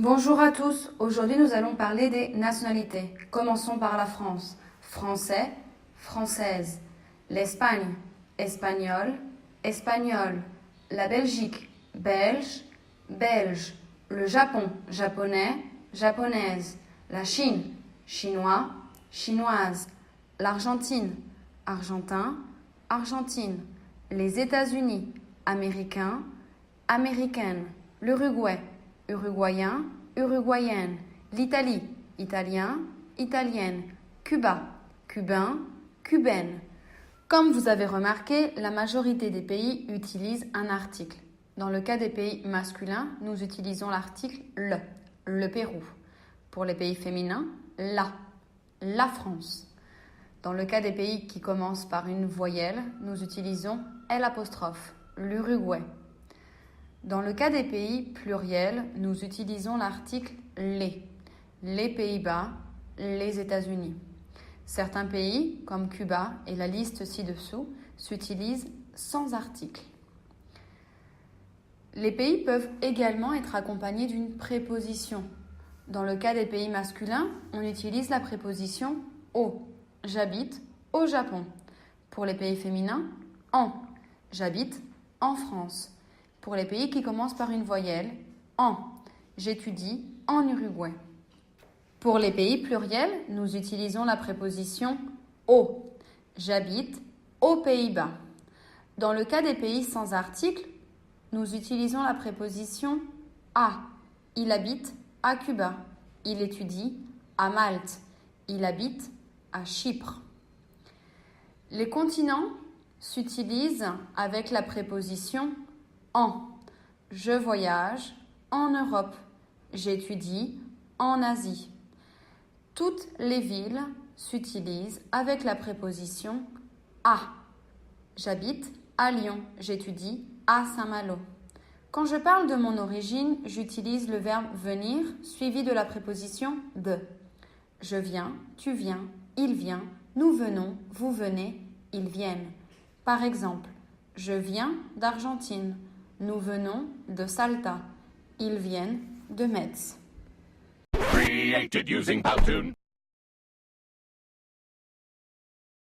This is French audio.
Bonjour à tous, aujourd'hui nous allons parler des nationalités. Commençons par la France. Français, française. L'Espagne, espagnol, espagnol. La Belgique, belge, belge. Le Japon, japonais, japonaise. La Chine, chinois, chinoise. L'Argentine, argentin, argentine. Les États-Unis, américain, américaine. L'Uruguay, uruguayen, uruguayenne. L'Italie, italien, italienne. Cuba, cubain, cubaine. Comme vous avez remarqué, la majorité des pays utilisent un article. Dans le cas des pays masculins, nous utilisons l'article le Pérou. Pour les pays féminins, la France. Dans le cas des pays qui commencent par une voyelle, nous utilisons L', l'Uruguay. Dans le cas des pays pluriels, nous utilisons l'article les Pays-Bas, les États-Unis. Certains pays, comme Cuba et la liste ci-dessous, s'utilisent sans article. Les pays peuvent également être accompagnés d'une préposition. Dans le cas des pays masculins, on utilise la préposition au. J'habite au Japon. Pour les pays féminins, en. J'habite en France. Pour les pays qui commencent par une voyelle, en. J'étudie en Uruguay. Pour les pays pluriels, nous utilisons la préposition au. J'habite aux Pays-Bas. Dans le cas des pays sans article, nous utilisons la préposition à. Il habite à Cuba. Il étudie à Malte. Il habite à Chypre. Les continents s'utilisent avec la préposition en. Je voyage en Europe. J'étudie en Asie. Toutes les villes s'utilisent avec la préposition à. J'habite à Lyon. J'étudie à Saint-Malo. Quand je parle de mon origine, j'utilise le verbe venir suivi de la préposition de. Je viens, tu viens, il vient, nous venons, vous venez, ils viennent. Par exemple, je viens d'Argentine. Nous venons de Salta. Ils viennent de Metz. Created using Powtoon.